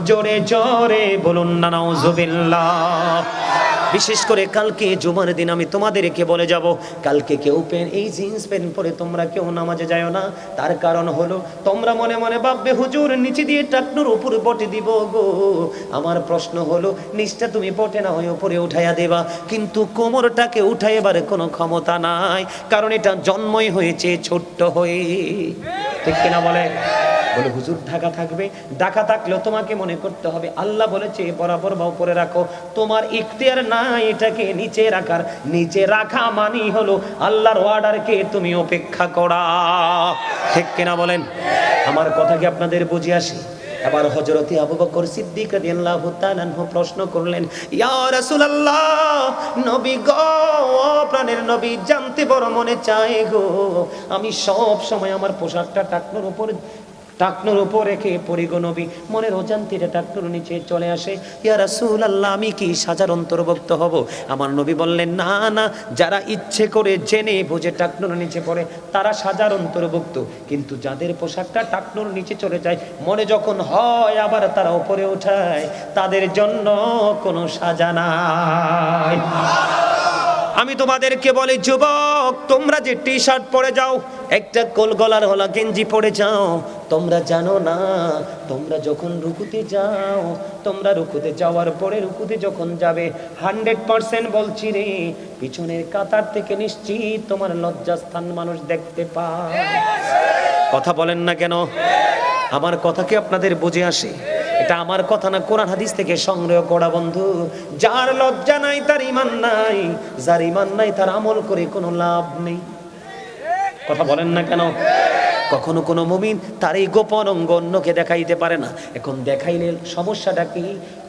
জোরে জোরে বলুন না নাউজুবিল্লাহ। বিশেষ করে কালকে জুমার দিন আমি তোমাদেরকে বলে যাব, কালকে কেউ এই জিন্স প্যান্ট পরে তোমরা কেউ নামাজে যাও না। তার কারণ হলো তোমরা মনে মনে ভাববে, হুজুর নিচে দিয়ে টাকনুর উপরে পটে দিব গো। আমার প্রশ্ন হলো, নিচটা তুমি পটে না হয়ে উপরে উঠাইয়া দেবা, কিন্তু কোমরটাকে উঠাইবার কোনো ক্ষমতা নাই, কারণ এটা জন্মই হয়েছে ছোট্ট হয়ে, ঠিক কিনা বলে? বলে হুজুর ঢাকা থাকবে, ঢাকা থাকলেও তোমাকে মনে করতে হবে আল্লাহ বলেছে বরাবর বা উপরে রাখো, তোমার ইখতিয়ার নাই এটাকে নিচে রাখার। নিচে রাখা মানি হলো আল্লাহর অর্ডারকে তুমি উপেক্ষা করা, ঠিক কিনা বলেন? আমার কথা কি আপনাদের বুঝে আসে? আবার হযরতে আবু বকর সিদ্দিক রাদিয়াল্লাহু তাআলা আনহু প্রশ্ন করলেন, ইয়া রাসূলুল্লাহ, নবী গো, প্রাণের নবী, জানতে বড় মনে চায় গো, আমি সব সময় আমার পোশাকটা টাকনুর উপর রেখে পড়ি গো নবী, মনের অজান্তে টাকনুর নিচে চলে আসে। ইয়া রাসূলুল্লাহ, আমি কি সাজার অন্তর্ভুক্ত হব? আমার নবী বললেন, না না, যারা ইচ্ছে করে জেনে বুঝে টাকনুর নিচে পড়ে তারা সাজার অন্তর্ভুক্ত, কিন্তু যাদের পোশাকটা টাকনুর নিচে চলে যায়, মনে যখন হয় আবার তারা উপরে ওঠায়, তাদের জন্য কোনো সাজা নাই। আমি তোমাদেরকে বলি যুবক, তোমরা যে টি শার্ট পরে যাও, একটা কোল গলার হলা গেঞ্জি পরে যাও, তোমরা জানো না তোমরা যখন রুকুতে যাও, তোমরা রুকুতে যাওয়ার পরে রুকুতে যখন যাবে 100% বলছি রে, পিছনের কাতার থেকে নিশ্চিত তোমার লজ্জাস্থান মানুষ দেখতে পায়। কথা বলেন না কেন? আমার কথা কি আপনাদের বুঝে আসে? এটা আমার কথা না, কোরআন হাদিস থেকে সংগ্রহ করা বন্ধু। যার লজ্জা নাই তার ঈমান নাই, যার ঈমান নাই তার আমল করে কোনো লাভ নেই। কথা বলেন না কেন? কখনো কোনো মুমিন তার এই গোপন অঙ্গ অন্যকে দেখাইতে পারে না। এখন দেখাইলে সমস্যাটা কি?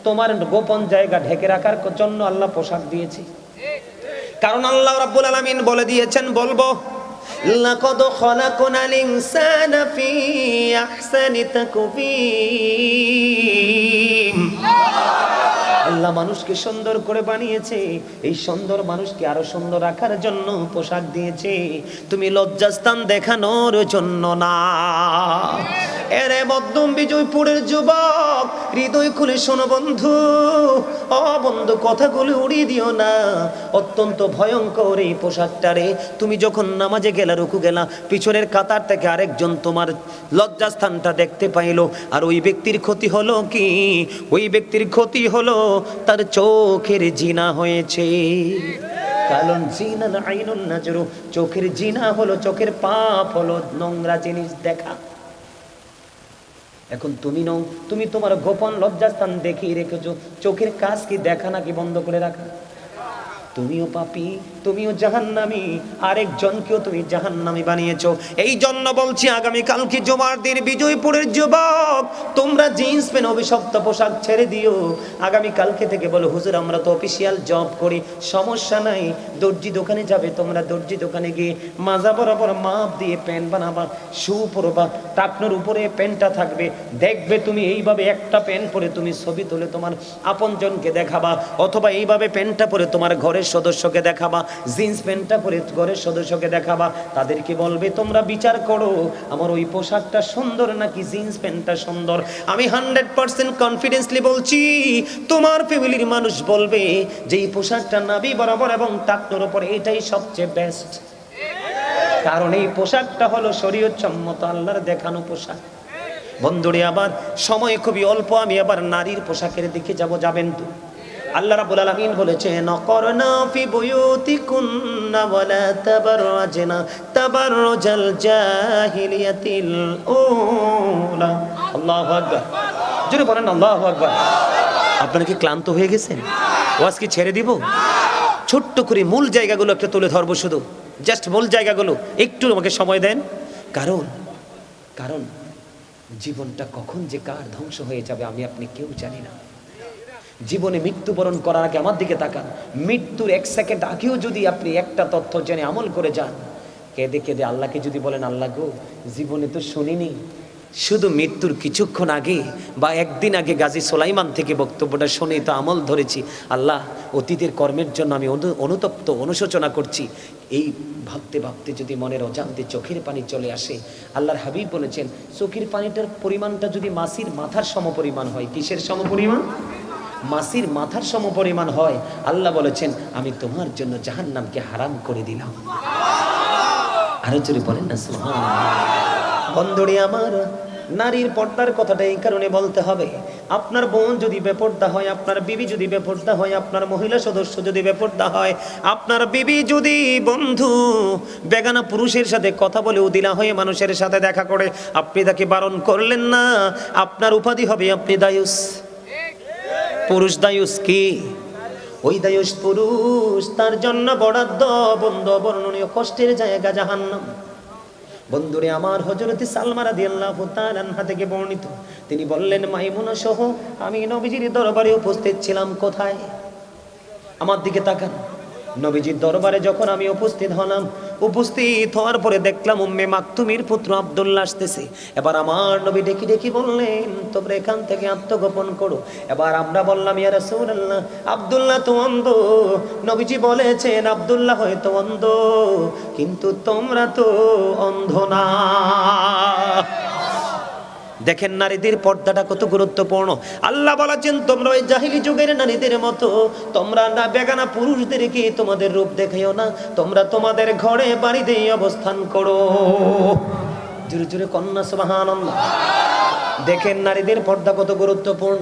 তোমার গোপন জায়গা ঢেকে রাখার জন্য আল্লাহ পোশাক দিয়েছে। কারণ আল্লাহ রাব্বুল আলামিন বলে দিয়েছেন, বলবো লাকাদ খলাকনাল ইনসানা ফি আহসানি তাকওয়িম। আল্লাহ মানুষকে সুন্দর করে বানিয়েছে, এই সুন্দর মানুষকে আরো সুন্দর রাখার জন্য পোশাক দিয়েছে, তুমি লজ্জাস্থান দেখানোর জন্য না। এরে মধ্যম বিজয়পুরের যুবক, হৃদয় খুলে শোনো বন্ধু, ও বন্ধু, কথাগুলো উড়িয়ে দিও না। অত্যন্ত ভয়ঙ্কর এই পোশাকটারে। তুমি যখন নামাজে গেলা, রুকু গেলা, পিছনের কাতার থেকে আরেকজন তোমার লজ্জাস্থানটা দেখতে পাইলো, আর ওই ব্যক্তির ক্ষতি হলো কি? ওই ব্যক্তির ক্ষতি হলো তার চোখের জিনা হয়েছে। কারণ জিনাল আইনুন নাজরু, চোখের জিনা হলো, চোখের পাপ হলো নোংরা জিনিস দেখা। এখন তুমি নও, তুমি তোমার গোপন লজ্জাস্থান দেখিয়ে রেখেছো। চোখের কাজ কি দেখা নাকি বন্ধ করে রাখা? তুমিও পাপী, তুমিও জাহান্নামী, আরেকজনকেও তুমি জাহান্নামী বানিয়েছো। এই জন্য বলছি, আগামী কালকে জুমার দিন বিজয়পুরের যুবক, তোমরা জিন্স প্যান্ট অভিশপ্ত পোশাক ছেড়ে দিও। আগামী কালকে থেকে বলো, হুজুর আমরা তো অফিসিয়াল জব করি, সমস্যা নাই। দর্জি দোকানে যাবে তোমরা, দর্জি দোকানে গিয়ে মাজা বরাবর মাপ দিয়ে প্যান্ট বানাবা, শু পরবা, টাকনোর উপরে প্যান্টটা থাকবে। দেখবে তুমি এইভাবে একটা প্যান্ট পরে তুমি ছবি তুলে তোমার আপনজনকে দেখাবা, অথবা এইভাবে প্যান্টটা পরে তোমার ঘরের সদস্যকে দেখাবা, জিন্স প্যান্টটা পরে ঘরের সদস্যকে দেখাবা। তাদেরকে বলবে, তোমরা বিচার করো আমার ওই পোশাকটা সুন্দর নাকি জিন্স প্যান্টটা সুন্দর। আমি 100% কনফিডেন্সলি বলছি, তোমার ফ্যামিলির মানুষ বলবে যে এই পোশাকটা নাভি বরাবর এবং টাকনোর উপরে, এটাই সবচেয়ে বেস্ট। কারণ এই পোশাকটা হলো শরীয়ত সম্মত, আল্লাহর দেখানো পোশাক। বন্ধুরে, আবার সময় খুবই অল্প, আমি আবার নারীর পোশাকের দিকে যাবেন তো। আল্লাহ রাব্বুল আলামিন বলেছেন, করনা ফি বুয়ুতিকুন্না ওয়ালা তাবাররাজনা তাবাররুজাল জাহিলিয়াতিল উলা। আল্লাহু আকবার, জোরে বলেন আল্লাহু আকবার। আপনারা কি ক্লান্ত হয়ে গেছেন? ওয়াজ কি ছেড়ে দিব? ছোট্ট করে মূল জায়গাগুলো একটা তুলে ধরবো, শুধু জাস্ট মূল জায়গাগুলো একটু আমাকে সময় দেন। কারণ জীবনটা কখন যে কার ধ্বংস হয়ে যাবে আমি আপনি কেউ জানি না। জীবনে মৃত্যুবরণ করার আগে আমার দিকে তাকান, মৃত্যুর 1 সেকেন্ড আগেও যদি আপনি একটা তথ্য জেনে আমল করে যান, কেঁদে কেঁদে আল্লাহকে যদি বলেন, আল্লাহ গো, জীবনে তো শুনিনি, শুধু মৃত্যুর কিছুক্ষণ আগে বা একদিন আগে গাজী সুলাইমান থেকে বক্তব্যটা শুনে তো আমল ধরেছি। আল্লাহ, অতীতের কর্মের জন্য আমি অনুতপ্ত, অনুশোচনা করছি। এই ভাবতে ভাবতে যদি মনের অজান্তে চোখের পানি চলে আসে, আল্লাহর হাবিব বলেছেন, চোখের পানিটার পরিমাণটা যদি মাছির মাথার সমপরিমাণ হয়। কিসের সমপরিমাণ? মাছির মাথার সমপরিমাণ হয়। আল্লাহ বলেছেন, আমি তোমার জন্য জাহান্নামকে হারাম করে দিলাম। আরো জোরে বলেন না সুবহানাল্লাহ। বন্ধুরে আমার, নারীর পর্দার কথাটা এই কারণে বলতে হবে, আপনার বোন যদি বেপর্দা হয়, আপনার বিবি যদি বেপর্দা হয়, আপনার মহিলা সদস্য যদি বেপর্দা হয়, আপনার বিবি যদি বন্ধু বেগানা পুরুষের সাথে কথা বলে উদিলা হয়ে মানুষের সাথে দেখা করে, আপনি তাকে বারণ করলেন না, আপনার উপাধি হবে আপনি দায়ুস। পুরুষ দায়ুস কি? ওই দায়ুস পুরুষ, তার জন্য বরাদ্দ বন্ধ বর্ণনীয় কষ্টের জায়গা জাহান্নাম। বন্ধুরে আমার, হযরতে সালমা রাদিয়াল্লাহু তাআলা আনহা থেকে বর্ণিত, তিনি বললেন, মাইমুনা সহ আমি নবীজির দরবারে উপস্থিত ছিলাম। কোথায়? আমার দিকে তাকান। নবীজির দরবারে যখন আমি উপস্থিত হলাম, উপস্থিত হওয়ার পরে দেখলাম উম্মে মাকতুমের পুত্র আব্দুল্লাহ আসতেছে। এবার আমার নবী ডেকে ডেকে বললেন, তোমরা এখান থেকে আত্মগোপন করো। এবার আমরা বললাম, ইয়া রাসূলুল্লাহ, আব্দুল্লাহ তো অন্ধ। নবীজি বলেছেন, আব্দুল্লাহ হয়তো অন্ধ, কিন্তু তোমরা তো অন্ধ না। দেখেন নারীদের পর্দাটা কত গুরুত্বপূর্ণ। আল্লাহ বলেছেন, তোমরা ওই জাহিলি যুগের নারীদের মতো তোমরা না বেগানা পুরুষদেরকে তোমাদের রূপ দেখাইও না, তোমরা তোমাদের ঘরে বাড়িতেই অবস্থান করো। জোরে জোরে কন্যা সুবহানাল্লাহ। দেখেন নারীদের পর্দা কত গুরুত্বপূর্ণ।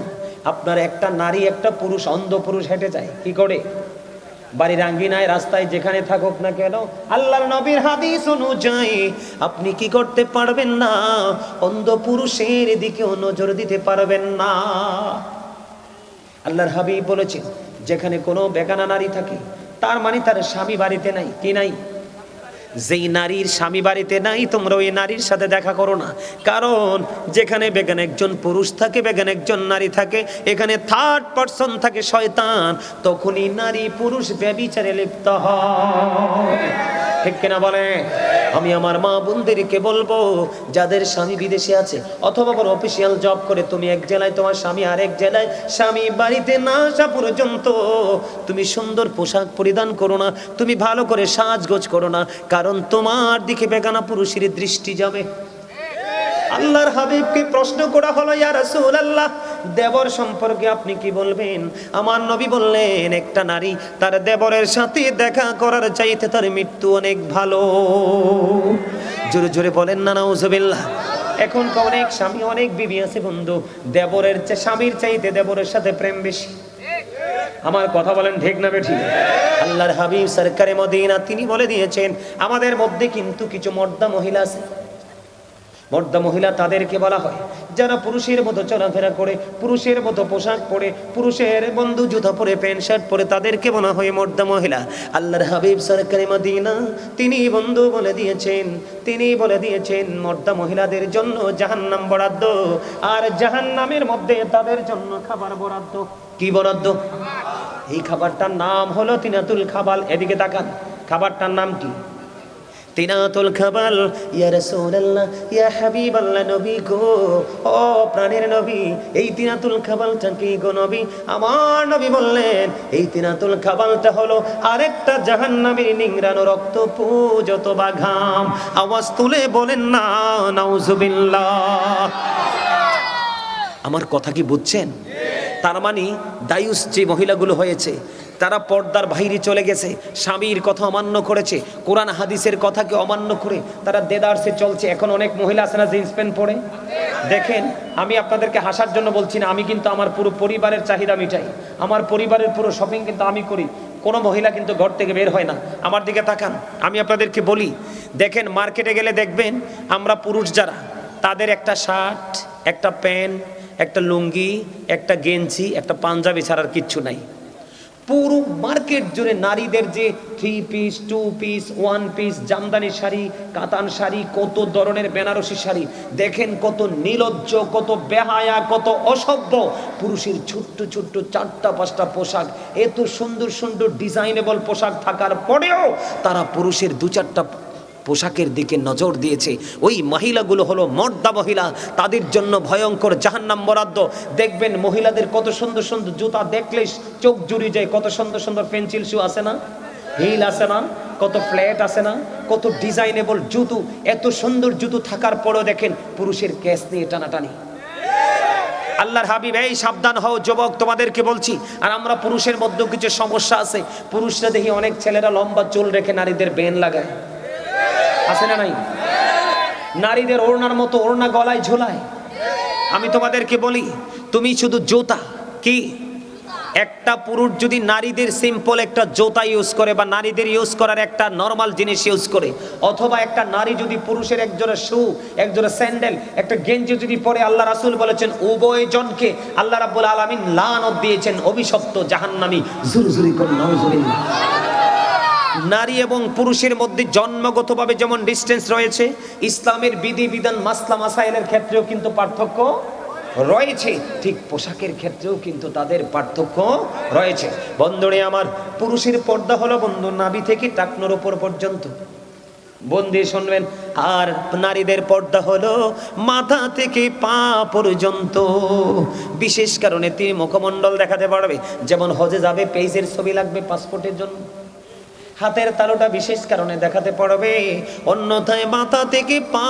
আপনার একটা নারী, একটা পুরুষ, অন্ধ পুরুষ হেঁটে যায় কি করে? বাড়ির আঙ্গিনায়, রাস্তায়, যেখানে থাকুক না কেন, আল্লাহর নবীর হাদিস অনুযায়ী আপনি কি করতে পারবেন না? অন্ধ পুরুষের দিকেও নজর দিতে পারবেন না। আল্লাহর হাবিব বলেছেন, যেখানে কোনো বেগানা নারী থাকে, তার মানে তার স্বামী বাড়িতে নাই। কি নাই? যেই নারীর স্বামী বাড়িতে নাই তোমরা ওই নারীর সাথে দেখা করো না, কারণ যেখানে বেগান একজন পুরুষ থাকে, বেগান একজন নারী থাকে, এখানে থার্ড পারসন থাকে শয়তান, তখনই নারী পুরুষ ব্যভিচারে লিপ্ত হয়। ঠিক কিনা বলে? আমি আমার মা বোনদেরকে বলবো, যাদের স্বামী বিদেশে আছে অথবা বড় অফিসিয়াল জব করে, তুমি এক জেলায়, তোমার স্বামী আরেক জেলায়, স্বামী বাড়িতে না আসা পর্যন্ত তুমি সুন্দর পোশাক পরিধান করো না, তুমি ভালো করে সাজগোজ করো না, কারণ তোমার দিকে বেগানা পুরুষের দৃষ্টি যাবে। আল্লাহর হাবিবকে প্রশ্ন করা হলো, ইয়া রাসূলুল্লাহ, দেবর সম্পর্কে আপনি কি বলবেন? আমার নবী বললেন, একটা নারী তার দেবরের সাথে দেখা করার চাইতে তার মৃত্যু অনেক ভালো। জোরে জোরে বলেন না নাউজুবিল্লাহ। এখন অনেক স্বামী, অনেক বিবি আছে বন্ধু, দেবরের চেয়ে স্বামীর চাইতে দেবরের সাথে প্রেম বেশি। আমার কথা বলেন ঠিক না বেঠিক? আল্লাহর হাবিব সরকারে মদিনা তিনি বলে দিয়েছেন, আমাদের মধ্যে কিন্তু কিছু মর্দা মহিলা আছে। মর্দা মহিলা তাদেরকে বলা হয় যারা পুরুষের মতো চলাফেরা করে, পুরুষের মতো পোশাক পরে, পুরুষের বন্ধু জুতা পরে, প্যান্ট শার্ট পরে, তাদেরকে বলা হয় মর্দা মহিলা। আল্লাহর হাবিব সরকারে মদিনা তিনি বন্ধু বলে দিয়েছেন, তিনি বলে দিয়েছেন মর্দা মহিলাদের জন্য জাহান্নাম বরাদ্দ, আর জাহান্নামের মধ্যে তাদের জন্য খাবার বরাদ্দ। কি বরাদ্দ? এই খাবারটার নাম হলো তিনাতুল খাবাল। এদিকে তাকান, খাবারটার নাম কি? তিনাতুল খাবাল। ইয়া রাসূলুল্লাহ, ইয়া হাবিবাল্লাহ, নবী গো, ও প্রাণের নবী, এই তিনাতুল খাবালটা কি গো নবী? আমার নবী বললেন, এই তিনাতুল খাবালটা হলো আরেকটা জাহান্নামের নিংড়ানো রক্ত পুজ অথবা ঘাম। আওয়াজ তুলে বলেন না নাউজুবিল্লাহ। আমার কথা কি বুঝছেন? তার মানে দায়ুস যে মহিলাগুলো হয়েছে, তারা পর্দার বাইরে চলে গেছে, স্বামীর কথা অমান্য করেছে, কোরআন হাদিসের কথাকে অমান্য করে তারা দেদারসে চলছে। এখন অনেক মহিলা আছে না জিন্স প্যান্ট পরে, দেখেন, আমি আপনাদেরকে হাসার জন্য বলছি না, আমি কিন্তু আমার পুরো পরিবারের চাহিদা মিটাই, আমার পরিবারের পুরো শপিং কিন্তু আমি করি, কোনো মহিলা কিন্তু ঘর থেকে বের হয় না। আমার দিকে তাকান, আমি আপনাদেরকে বলি, দেখেন মার্কেটে গেলে দেখবেন আমরা পুরুষ যারা, তাদের একটা শার্ট, একটা প্যান্ট, একটা লুঙ্গি, একটা গেঞ্জি, একটা পাঞ্জাবি ছাড়ার কিচ্ছু নাই। পুরো মার্কেট জুড়ে নারীদের যে 3 piece, 2 piece, 1 piece, Jamdani sari, কাতান শাড়ি, কত ধরনের বেনারসি শাড়ি, দেখেন কত নির্লজ্জ, কত বেহায়া, কত অসভ্য। পুরুষের ছোট্ট ছোট্ট 4টা-5টা পোশাক, এত সুন্দর সুন্দর ডিজাইনেবল পোশাক থাকার পরেও তারা পুরুষের 2-4টা পোশাকের দিকে নজর দিয়েছে। ওই মহিলাগুলো হলো মর্দা মহিলা, তাদের জন্য ভয়ঙ্কর জাহান্নাম বরাদ্দ। দেখবেন মহিলাদের কত সুন্দর সুন্দর জুতা, দেখলে চোখ জুড়িয়ে যায়, কত সুন্দর সুন্দর পেন্সিল শু আছে না, হিল আছে না, কত ফ্ল্যাট আছে না, কত ডিজাইনেবল জুতো। এত সুন্দর জুতো থাকার পরেও দেখেন পুরুষের কেস নিয়ে টানাটানি। আল্লাহর হাবিব, এই সাবধান হও যুবক, তোমাদেরকে বলছি। আর আমরা পুরুষের মধ্যেও কিছু সমস্যা আছে। পুরুষরা দেখি অনেক ছেলেরা লম্বা চুল রেখে নারীদের বেন লাগায়, আছে না নাই? নারীদের ওড়নার মতো ওড়না গলায় ঝোলায়। আমি তোমাদেরকে বলি, তুমি শুধু জুতা কি, একটা পুরুষ যদি নারীদের সিম্পল একটা জুতা ইউজ করে, বা নারীদের ইউজ করার একটা নরমাল জিনিস ইউজ করে, অথবা একটা নারী যদি পুরুষের একজোড়া শু, একজোড়া স্যান্ডেল, একটা গেঞ্জি যদি পরে, আল্লাহ রাসূল বলেছেন উভয় জনকে আল্লাহ রাব্বুল আলামিন লানত দিয়েছেন, অভিশপ্ত জাহান্নামী। জুরজুরি করে নাউজুবিল্লাহ। নারী এবং পুরুষের মধ্যে জন্মগতভাবে যেমন ডিস্টেন্স রয়েছে, ইসলামের বিধিবিধান মাসলা মাসাইলের ক্ষেত্রেও কিন্তু পার্থক্য রয়েছে, ঠিক পোশাকের ক্ষেত্রেও কিন্তু তাদের পার্থক্য রয়েছে। বন্ধুরে আমার, পুরুষের পর্দা হলো বন্ধু নাভি থেকে টাকনোর উপর পর্যন্ত, বন্ধু শুনবেন। আর নারীদের পর্দা হলো মাথা থেকে পা পর্যন্ত। বিশেষ কারণে তিনি মুখমণ্ডল দেখাতে পারবে, যেমন হজে যাবে পেজের ছবি লাগবে পাসপোর্টের জন্য, হাতের তালুটা বিশেষ কারণে দেখাতে পারবে, অন্যথায় মাথা থেকে পা